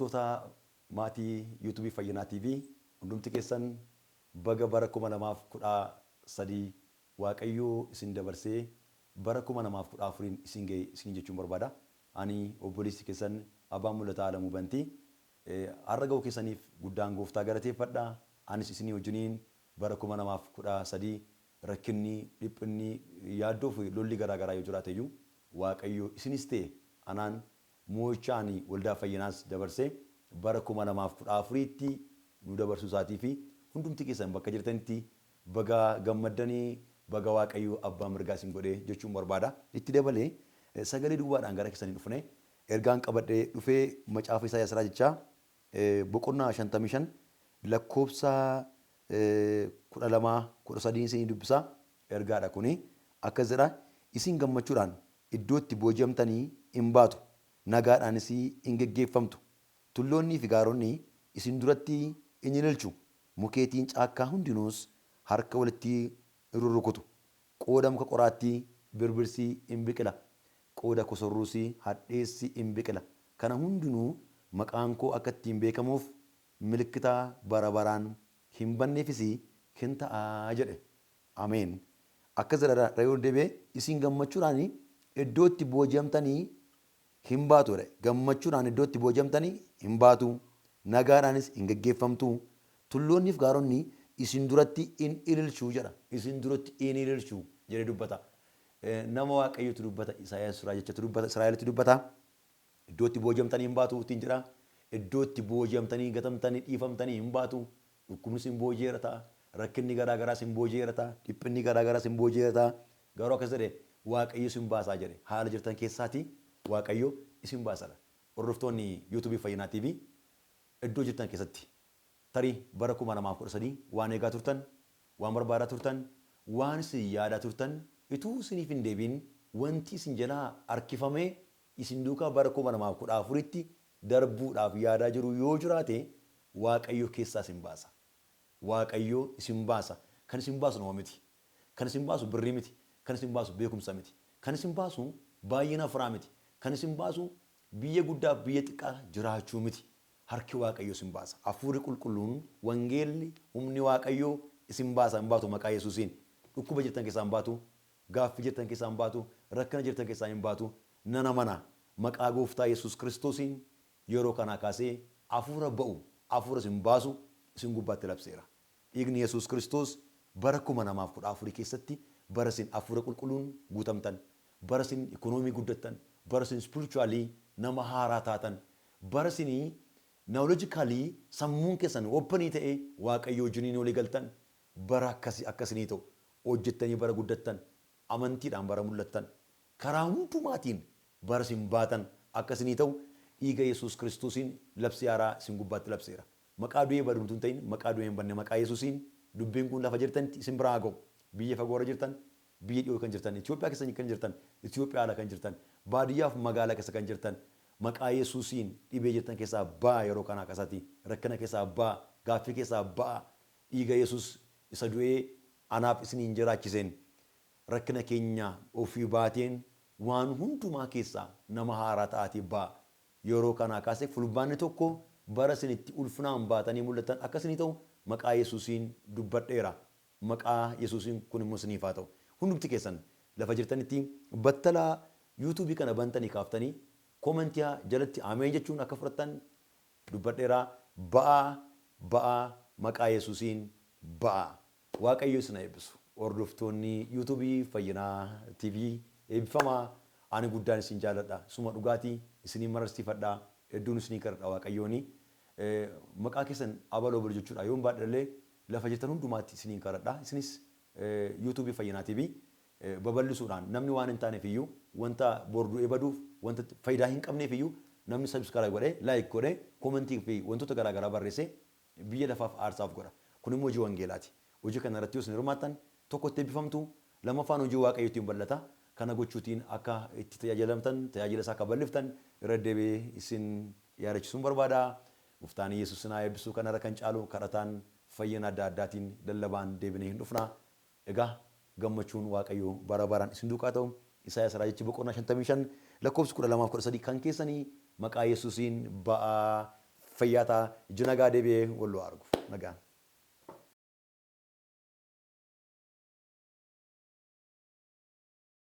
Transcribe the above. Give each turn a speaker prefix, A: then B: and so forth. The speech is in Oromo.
A: Hordoftoota maatii YouTube Fayyinaa TV hundumti keessan baga bara 2013 Waaqayyoo isin dabarsee bara 2014 isin ga'e isin jechuun barbaada. Ani obboleessi keessan Abbaan Mul'ataa Alamuu Bantii har'a ga'uu keessaniif guddaan Gooftaa galateeffadha. Anis isinii wajjiniin bara 2013 rakkinni dhiphinni yaaddoo fi lolli garaagaraa yoo jiraate iyyuu Waaqayyoo isinis ta'e anaan moochaani waldaa Fayyinaas dabarsee bara 2014tti nu dabarsuu isaatii fi hundumti keessan bakka jirtanitti baga gammaddanii baga Waaqayyoo abbaa mirgaa isin godhee jechuun barbaada. Itti dabalee sagalee duwwaadhaan gara keessanii dhufne ergaan qabadhee dhufee macaafa Isaayaas raajichaa boqonnaa 55 lakkoofsa 12-13 isin dubbisaa ergaadha kuni akkas jedha isin gammachuudhaan iddootti booji'amtanii hin baatu nagaadhaanis hin geggeeffamtu tulloonnii fi gaaronni isin duratti hin ililchu mukeetiin caakkaa hundinuus harka walitti rurrukutu qooda muka qoraattii birbirsi hin biqila qooda kosorruus hadheessi hin biqila kana hundinuu maqaan koo akka ittiin beekamuuf milikkita bara baraan hin banneefis hin ta'aa jedhe ameen akkas jedha rayoo deebee isin gammachuudhaan iddootti booji'amtanii hin baatu gammachuudhaan iddootti booji'amtanii hin baatu nagaadhaanis hin geggeeffamtu tulloonnii fi gaaronni isin duratti hin ililchuu jedha isin duratti hin ililchuu jedhee dubbata nama Waaqayyotu dubbata Isaayaas raajichaa dubbata Israa'elitti dubbata iddootti booji'amtanii hin baatu ittiin jedha iddootti booji'amtanii gatamtanii dhiifamtanii hin baatu dhukkubni isin booji'eera ta'a rakkinni garaagaraas hin booji'eera ta'a dhiphinni garaagaraas hin booji'eera ta'a garuu akkas jedhe Waaqayyo isin baasaa jedhe haala jirtan keessaati Waaqayyo isin baasadha. Hordoftoonni YouTube Fayyinaa TV iddoo jirtan keessatti tarii bara 2013 waan eegaa turtan waan barbaadaa turtan waan isin yaadaa turtan ituu isiniif hin deebiin wanti isin jalaa harkifamee isin duukaa bara 2014tti darbuudhaaf yaadaa jiru yoo jiraate Waaqayyo keessaa isin baasa. Waaqayyo isin baasa. Kan isin baasu nama miti. Kan isin baasu birrii miti. Kan isin baasu beekumsa miti. Kan isin baasu baay'ina firaa miti. Kan isin baasu biyya guddaa biyya xiqqaa jiraachuu miti. Harki Waaqayyo isin baasa. Hafuurri qulqulluun wangeelli humni Waaqayyo isin baasa hin baatu maqaa Yesuusiin. Dhukkuba jirtan keessaa hin baatu. Gaaffii jirtan keessaa hin baatu. Rakkina jirtan keessaa hin baatu. Nana mana maqaa Gooftaa Yesuus Kiristoosiin yeroo kanaa kaasee hafuura ba'u hafuura isin baasu isin gubbaatti labseera. Dhiigni Yesuus Kiristoos bara 2014 keessatti bara isin hafuura qulqulluun guutamtan. Bara isin ikonoomii guddattan. Bara isin spiritually nama haaraa taatan. Bara isin knowledgeally sammuun keessan ophanii ta'ee Waaqayyo wajjiniin walii galtan. Bara akkasinii ta'u hojjettanii bara guddattan. Amantiidhaan bara mul'attan. Karaa hundumaatiin bara isin baatan akkasinii ta'u dhiiga Yesuus Kiristoosiin labsii haaraa isin gubbaatti labseera. Maqaa du'ee badumtu hin ta'in maqaa du'ee hin banne maqaa Yesuusiin dubbiin kun lafa jirtanitti isin biraa ga'u. Biyya fagoo irra jirtan biyya dhiyoo kan jirtan Itoophiyaa keessa kan jirtan Itoophiyaa ala kan jirtan baadiyyaa fi magaalaa keessa kan jirtan maqaa Yesuusiin dhibee jirtan keessaa ba'a yeroo kana akkasatti rakkina keessaa ba'a gaaffii keessaa ba'a dhiiga Yesuus isa du'ee anaaf isiniin jiraachiseen rakkina keenya ofii baateen waan hundumaa keessaa nama haaraa ta'aatii ba'a yeroo kana kaasee fulbaanni tokko bara isinitti ulfinaan baatanii mul'atan akkasinii ta'u maqaa Yesuusiin dubbadheera. Maqaa Yesuusiin kun immoo isiniif haa ta'u. Hundumti keessan lafa jirtanitti battala YouTube kana bantanii kaaftanii koomentii jalatti ameen jechuun akka fudhattan dubbadheera. Ba'a maqaa Yesuusiin ba'a. Waaqayyo isin eebbisu. Hordoftoonni YouTube Fayyinaa TV eebbifamaa ani guddaan isin jaalladha. Suma dhugaatii isinii mararsiifadha. Hedduun isinii kadhadha Waaqayyooni. Maqaa keessan abaloo bulu jechuudha. Yoon baadhallee lafa jirtan hundumaatti isiniin kadhadha. Isinis YouTube Fayyinaa TV babal'isuudhaan namni waan hin taaneef iyyuu wanta borduu eebaduuf wanta faayidaa hin qabneef iyyuu namni subscribe godhee like godhee commentii fi wantoota garaagaraa barreessee biyya lafaaf aarsaaf godha. Kun immoo hojii wangeelaati. Hojii kana irratti yoo isin hirmaattan tokkotti eebbifamtu lamaffaan hojii Waaqayyootiin bal'ata. Kana gochuutiin akka itti tajaajilamtan tajaajila isaa akka bal'iftan irra deebi'ee isin yaadachiisuun barbaada. Gooftaan Yesuus isin haa eebbisu kanarra kan caalu kadhataan fayyina adda addaatiin lallabaan deebinee hin dhufna. Egaa gammachuun Waaqayyoo bara baraan isin duukaa ta'u Isaayaas raajichi boqonnaa 55 lakkoofsi 12-13 kan keessanii maqaa Yesuusiin ba'aa fayyaa ta'a. Iji nagaa deebi'ee wal argu. Nagaan.